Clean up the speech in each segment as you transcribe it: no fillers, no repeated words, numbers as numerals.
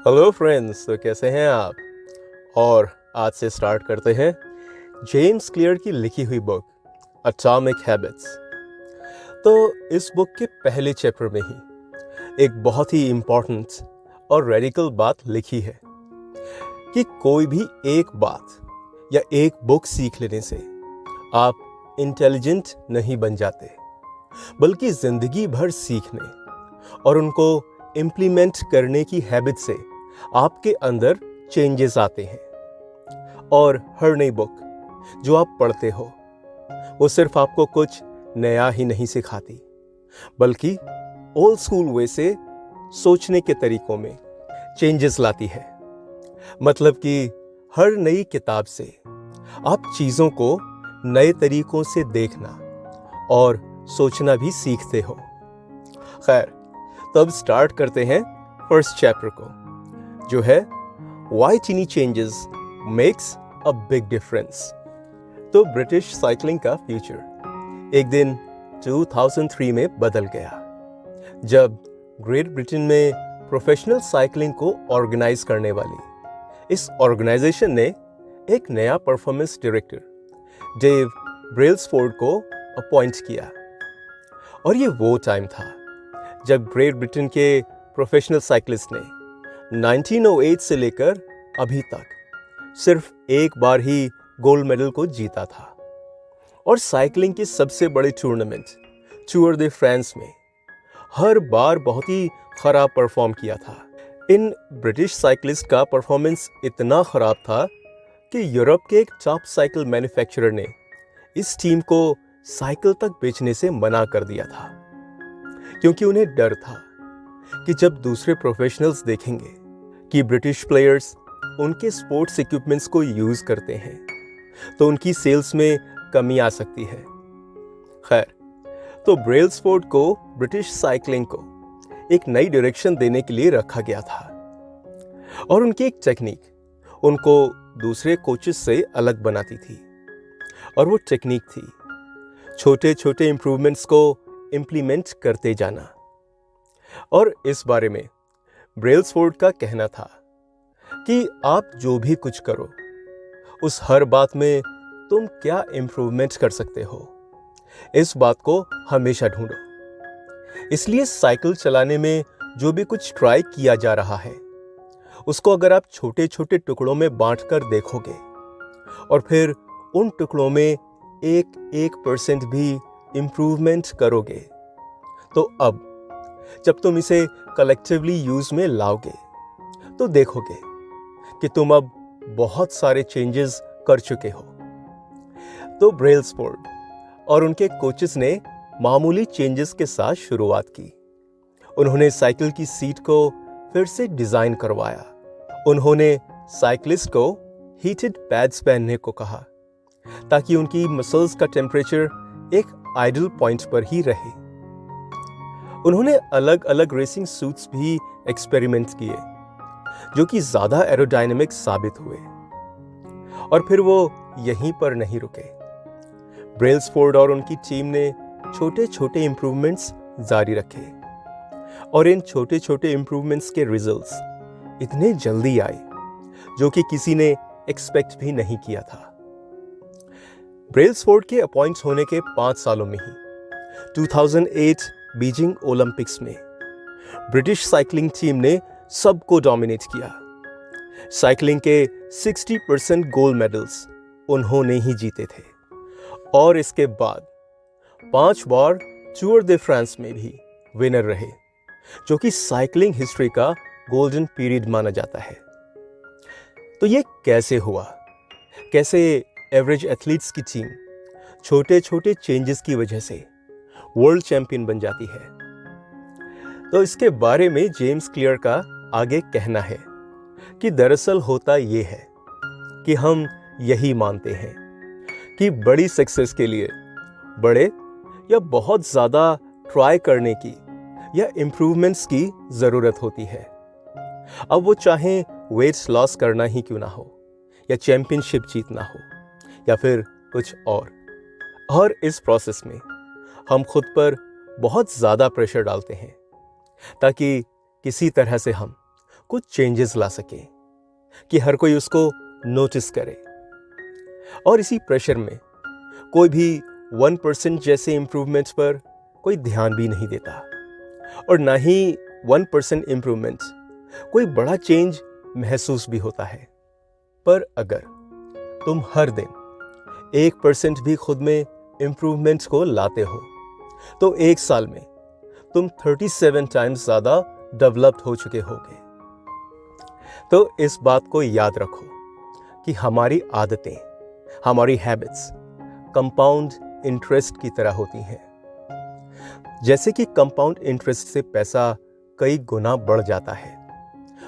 Hello friends, तो कैसे हैं आप। और आज से स्टार्ट करते हैं जेम्स क्लियर की लिखी हुई बुक एटॉमिक हैबिट्स। तो इस बुक के पहले चैप्टर में ही एक बहुत ही इम्पॉर्टेंट और रेडिकल बात लिखी है कि कोई भी एक बात या एक बुक सीख लेने से आप इंटेलिजेंट नहीं बन जाते, बल्कि जिंदगी भर सीखने और उनको इम्प्लीमेंट करने की हैबिट से आपके अंदर चेंजेस आते हैं। और हर नई बुक जो आप पढ़ते हो वो सिर्फ आपको कुछ नया ही नहीं सिखाती, बल्कि ओल्ड स्कूल वे से सोचने के तरीकों में चेंजेस लाती है। मतलब कि हर नई किताब से आप चीज़ों को नए तरीकों से देखना और सोचना भी सीखते हो। खैर, तो अब स्टार्ट करते हैं फर्स्ट चैप्टर को, जो है why tiny changes makes a big difference. तो ब्रिटिश साइकिलिंग का फ्यूचर एक दिन 2003 में बदल गया, जब ग्रेट ब्रिटेन में प्रोफेशनल साइकिलिंग को ऑर्गेनाइज करने वाली इस ऑर्गेनाइजेशन ने एक नया परफॉर्मेंस डायरेक्टर डेव ब्रेल्सफोर्ड को अपॉइंट किया। और ये वो टाइम था जब ग्रेट ब्रिटेन के प्रोफेशनल साइकिलिस्ट ने 1908 से लेकर अभी तक सिर्फ एक बार ही गोल्ड मेडल को जीता था, और साइकिलिंग के सबसे बड़े टूर्नामेंट टूर दे फ्रांस में हर बार बहुत ही खराब परफॉर्म किया था। इन ब्रिटिश साइकिलिस्ट का परफॉर्मेंस इतना खराब था कि यूरोप के एक टॉप साइकिल मैन्युफैक्चरर ने इस टीम को साइकिल तक बेचने से मना कर दिया था, क्योंकि उन्हें डर था कि जब दूसरे प्रोफेशनल्स देखेंगे कि ब्रिटिश प्लेयर्स उनके स्पोर्ट्स इक्विपमेंट्स को यूज करते हैं तो उनकी सेल्स में कमी आ सकती है। खैर, तो ब्रेल्सफोर्ड को ब्रिटिश साइकिलिंग को एक नई डायरेक्शन देने के लिए रखा गया था, और उनकी एक टेक्निक उनको दूसरे कोचेस से अलग बनाती थी, और वो टेक्निक थी छोटे छोटे इंप्रूवमेंट्स को इम्प्लीमेंट करते जाना। और इस बारे में ब्रेल्सफोर्ड का कहना था कि आप जो भी कुछ करो, उस हर बात में तुम क्या इम्प्रूवमेंट कर सकते हो, इस बात को हमेशा ढूंढो। इसलिए साइकिल चलाने में जो भी कुछ ट्राई किया जा रहा है, उसको अगर आप छोटे छोटे टुकड़ों में बांटकर देखोगे और फिर उन टुकड़ों में 1% भी इम्प्रूवमेंट करोगे, तो अब जब तुम इसे कलेक्टिवली यूज में लाओगे तो देखोगे कि तुम अब बहुत सारे चेंजेस कर चुके हो। तो ब्रेल्सफोर्ड और उनके कोचेस ने मामूली चेंजेस के साथ शुरुआत की। उन्होंने साइकिल की सीट को फिर से डिजाइन करवाया। उन्होंने साइकिलिस्ट को हीटेड पैड्स पहनने को कहा ताकि उनकी मसल्स का टेम्परेचर एक आइडल पॉइंट पर ही रहे। उन्होंने अलग अलग रेसिंग सूट्स भी एक्सपेरिमेंट किए जो कि ज्यादा एरोडायनेमिक साबित हुए। और फिर वो यहीं पर नहीं रुके। ब्रेल्सफोर्ड और उनकी टीम ने छोटे छोटे इंप्रूवमेंट्स जारी रखे, और इन छोटे छोटे इंप्रूवमेंट्स के रिजल्ट्स इतने जल्दी आए जो कि किसी ने एक्सपेक्ट भी नहीं किया था। ब्रेल्सफोर्ड के अपॉइंट होने के 5 सालों में ही 2008 बीजिंग ओलंपिक्स में ब्रिटिश साइकिलिंग टीम ने सबको डोमिनेट किया। साइकिलिंग के 60% गोल्ड मेडल्स उन्होंने ही जीते थे, और इसके बाद 5 बार टूर दे फ्रांस में भी विनर रहे, जो कि साइकिलिंग हिस्ट्री का गोल्डन पीरियड माना जाता है। तो ये कैसे हुआ? कैसे एवरेज एथलीट्स की टीम छोटे छोटे चेंजेस की वजह से वर्ल्ड चैंपियन बन जाती है? तो इसके बारे में जेम्स क्लियर का आगे कहना है कि दरअसल होता ये है कि हम यही मानते हैं कि बड़ी सक्सेस के लिए बड़े या बहुत ज्यादा ट्राई करने की या इंप्रूवमेंट्स की जरूरत होती है। अब वो चाहे वेट लॉस करना ही क्यों ना हो, या चैंपियनशिप जीतना हो, या फिर कुछ और इस प्रोसेस में हम खुद पर बहुत ज़्यादा प्रेशर डालते हैं ताकि किसी तरह से हम कुछ चेंजेस ला सके, कि हर कोई उसको नोटिस करे। और इसी प्रेशर में कोई भी 1% जैसे इम्प्रूवमेंट्स पर कोई ध्यान भी नहीं देता, और ना ही 1% इम्प्रूवमेंट्स कोई बड़ा चेंज महसूस भी होता है। पर अगर तुम हर दिन 1% भी खुद में इम्प्रूवमेंट्स को लाते हो, तो 1 साल में तुम 37 टाइम्स ज़्यादा डेवलप्ड हो चुके होगे। तो इस बात को याद रखो कि हमारी आदतें, हमारी हैबिट्स कंपाउंड इंटरेस्ट की तरह होती हैं। जैसे कि कंपाउंड इंटरेस्ट से पैसा कई गुना बढ़ जाता है,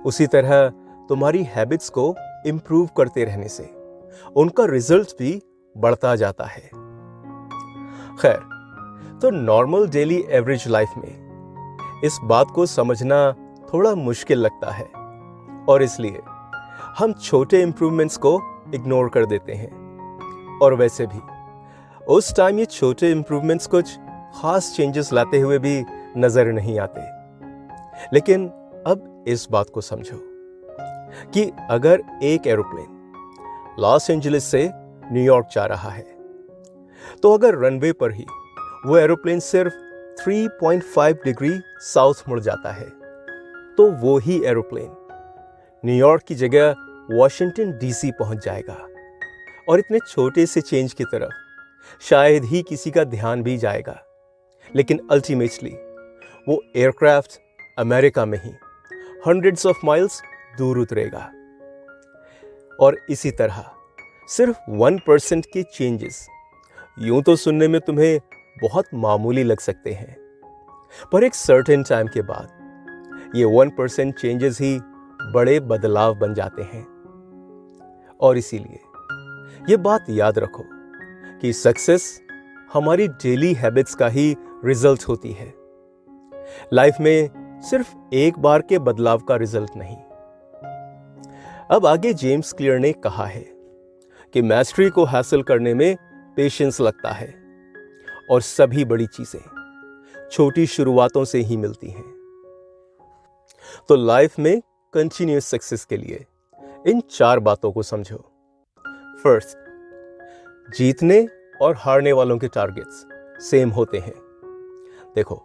उसी तरह तुम्हारी हैबिट्स को इम्प्रूव करते रहने से उनका रिजल्ट भी बढ़ता जाता है। खैर, तो नॉर्मल डेली एवरेज लाइफ में इस बात को समझना थोड़ा मुश्किल लगता है, और इसलिए हम छोटे इंप्रूवमेंट्स को इग्नोर कर देते हैं। और वैसे भी उस टाइम ये छोटे इंप्रूवमेंट्स कुछ खास चेंजेस लाते हुए भी नजर नहीं आते। लेकिन अब इस बात को समझो कि अगर एक एरोप्लेन लॉस एंजलिस से न्यूयॉर्क जा रहा है, तो अगर रनवे पर ही वो एरोप्लेन सिर्फ 3.5 डिग्री साउथ मुड़ जाता है, तो वो ही एरोप्लेन न्यूयॉर्क की जगह वॉशिंगटन डीसी पहुंच जाएगा। और इतने छोटे से चेंज की तरफ शायद ही किसी का ध्यान भी जाएगा, लेकिन अल्टीमेटली वो एयरक्राफ्ट अमेरिका में ही हंड्रेड्स ऑफ माइल्स दूर उतरेगा। और इसी तरह सिर्फ 1% के चेंजेस यूं तो सुनने में तुम्हें बहुत मामूली लग सकते हैं, पर एक सर्टेन टाइम के बाद ये 1% चेंजेस ही बड़े बदलाव बन जाते हैं। और इसीलिए ये बात याद रखो कि सक्सेस हमारी डेली हैबिट्स का ही रिजल्ट होती है, लाइफ में सिर्फ एक बार के बदलाव का रिजल्ट नहीं। अब आगे जेम्स क्लियर ने कहा है कि मैस्ट्री को हासिल करने में पेशेंस लगता है, और सभी बड़ी चीजें छोटी शुरुआतों से ही मिलती हैं। तो लाइफ में कंटिन्यूअस सक्सेस के लिए इन 4 बातों को समझो। फर्स्ट, जीतने और हारने वालों के टारगेट्स सेम होते हैं। देखो,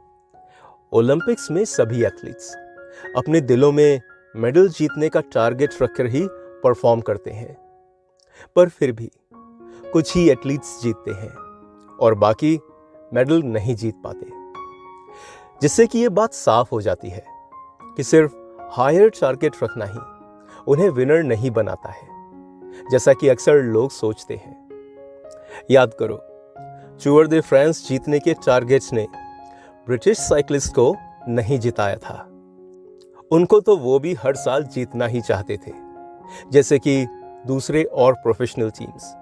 ओलंपिक्स में सभी एथलीट्स अपने दिलों में मेडल जीतने का टारगेट रखकर ही परफॉर्म करते हैं, पर फिर भी कुछ ही एथलीट्स जीतते हैं और बाकी मेडल नहीं जीत पाते। जिससे कि ये बात साफ हो जाती है कि सिर्फ हायर टारगेट रखना ही उन्हें विनर नहीं बनाता है, जैसा कि अक्सर लोग सोचते हैं। याद करो, टूर दे फ्रांस जीतने के टारगेट्स ने ब्रिटिश साइकिलिस्ट को नहीं जिताया था। उनको तो वो भी हर साल जीतना ही चाहते थे, जैसे कि दूसरे और प्रोफेशनल टीम्स।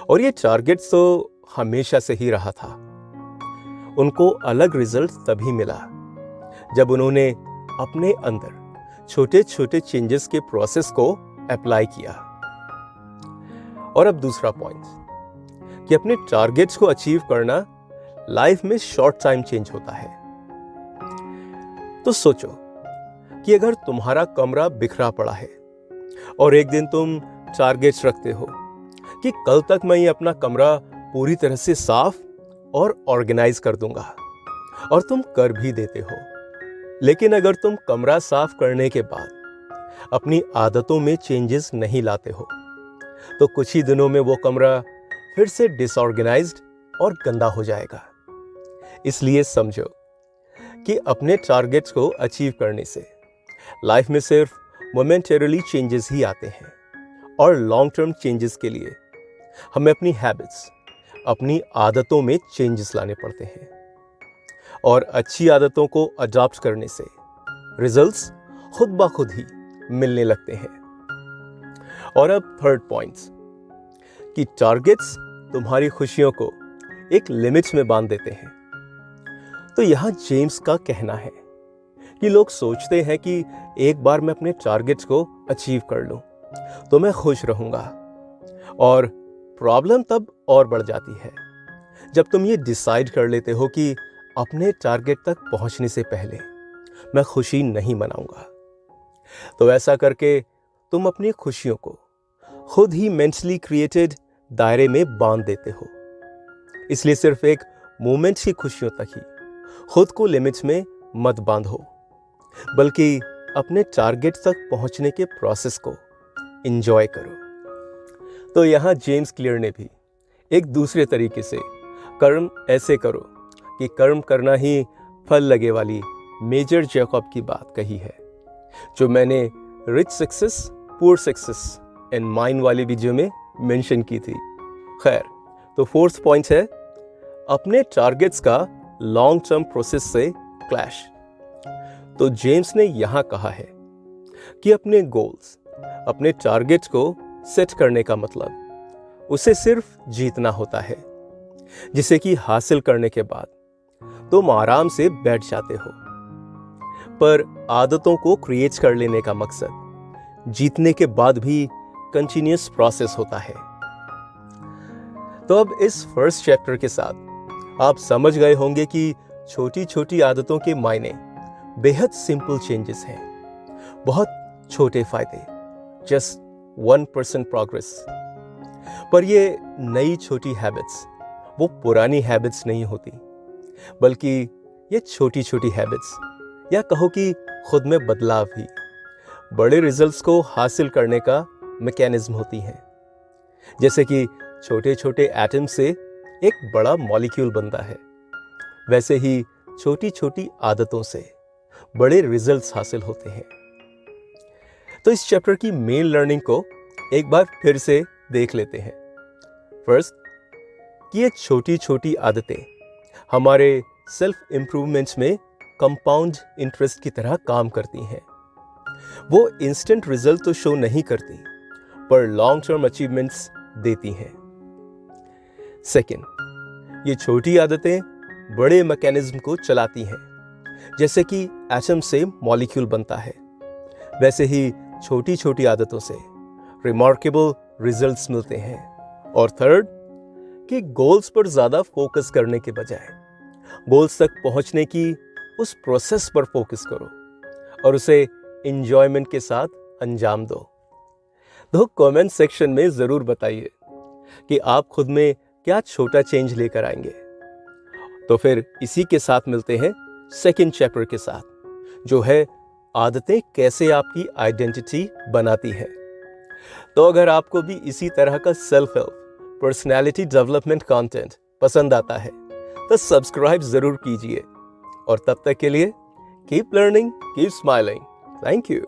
और ये टारगेट्स तो हमेशा से ही रहा था। उनको अलग रिजल्ट तभी मिला जब उन्होंने अपने अंदर छोटे छोटे चेंजेस के प्रोसेस को अप्लाई किया। और अब दूसरा पॉइंट, कि अपने टारगेट्स को अचीव करना लाइफ में शॉर्ट टाइम चेंज होता है। तो सोचो कि अगर तुम्हारा कमरा बिखरा पड़ा है और एक दिन तुम टारगेट्स रखते हो कि कल तक मैं ये अपना कमरा पूरी तरह से साफ और ऑर्गेनाइज कर दूंगा, और तुम कर भी देते हो। लेकिन अगर तुम कमरा साफ करने के बाद अपनी आदतों में चेंजेस नहीं लाते हो, तो कुछ ही दिनों में वो कमरा फिर से डिसऑर्गेनाइज्ड और गंदा हो जाएगा। इसलिए समझो कि अपने टारगेट्स को अचीव करने से लाइफ में सिर्फ मोमेंटरीली चेंजेस ही आते हैं, और लॉन्ग टर्म चेंजेस के लिए हमें अपनी हैबिट्स, अपनी आदतों में चेंजेस लाने पड़ते हैं। और अच्छी आदतों को अडॉप्ट करने से रिजल्ट्स खुद ब खुद ही मिलने लगते हैं। और अब थर्ड पॉइंट्स, कि टारगेट्स तुम्हारी खुशियों को एक लिमिट्स में बांध देते हैं। तो यहां जेम्स का कहना है कि लोग सोचते हैं कि एक बार मैं अपने टारगेट्स को अचीव कर लूं तो मैं खुश रहूंगा, और प्रॉब्लम तब और बढ़ जाती है जब तुम ये डिसाइड कर लेते हो कि अपने टारगेट तक पहुंचने से पहले मैं खुशी नहीं मनाऊंगा। तो ऐसा करके तुम अपनी खुशियों को खुद ही मेंटली क्रिएटेड दायरे में बांध देते हो। इसलिए सिर्फ एक मोमेंट की खुशियों तक ही खुद को लिमिट्स में मत बांधो, बल्कि अपने टारगेट तक पहुंचने के प्रोसेस को एंजॉय करो। तो यहाँ जेम्स क्लियर ने भी एक दूसरे तरीके से कर्म ऐसे करो कि कर्म करना ही फल लगे वाली मेजर जैकब की बात कही है, जो मैंने rich success poor success and mind वाले वीडियो में मेंशन की थी। खैर, तो फोर्थ पॉइंट है अपने टारगेट्स का लॉन्ग टर्म प्रोसेस से क्लैश। तो जेम्स ने यहां कहा है कि अपने गोल्स, अपने टारगेट्स को सेट करने का मतलब उसे सिर्फ जीतना होता है, जिसे कि हासिल करने के बाद तुम आराम से बैठ जाते हो। पर आदतों को क्रिएट कर लेने का मकसद जीतने के बाद भी कंटिन्यूअस प्रोसेस होता है। तो अब इस फर्स्ट चैप्टर के साथ आप समझ गए होंगे कि छोटी छोटी आदतों के मायने बेहद सिंपल चेंजेस हैं, बहुत छोटे फायदे, जस्ट 1% प्रोग्रेस। पर ये नई छोटी हैबिट्स वो पुरानी हैबिट्स नहीं होती, बल्कि ये छोटी छोटी हैबिट्स या कहो कि खुद में बदलाव ही बड़े रिजल्ट्स को हासिल करने का मैकेनिज्म होती हैं। जैसे कि छोटे छोटे एटम से एक बड़ा मॉलिक्यूल बनता है, वैसे ही छोटी छोटी आदतों से बड़े रिजल्ट्स हासिल होते हैं। तो इस चैप्टर की मेन लर्निंग को एक बार फिर से देख लेते हैं। फर्स्ट, कि ये छोटी छोटी आदतें हमारे सेल्फ इंप्रूवमेंट्स में कंपाउंड इंटरेस्ट की तरह काम करती हैं। वो इंस्टेंट रिजल्ट तो शो नहीं करती, पर लॉन्ग टर्म अचीवमेंट्स देती हैं। सेकेंड, ये छोटी आदतें बड़े मैकेनिज्म को चलाती हैं। जैसे कि एटम से मॉलिक्यूल बनता है, वैसे ही छोटी छोटी आदतों से रिमार्केबल रिजल्ट्स मिलते हैं। और थर्ड, कि गोल्स पर ज्यादा फोकस करने के बजाय गोल्स तक पहुंचने की उस प्रोसेस पर फोकस करो और उसे एंजॉयमेंट के साथ अंजाम दो। तो कमेंट सेक्शन में जरूर बताइए कि आप खुद में क्या छोटा चेंज लेकर आएंगे। तो फिर इसी के साथ मिलते हैं सेकंड चैप्टर के साथ, जो है आदतें कैसे आपकी आइडेंटिटी बनाती है। तो अगर आपको भी इसी तरह का self help, personality development content पसंद आता है तो सब्सक्राइब जरूर कीजिए। और तब तक के लिए keep learning, keep smiling. Thank you.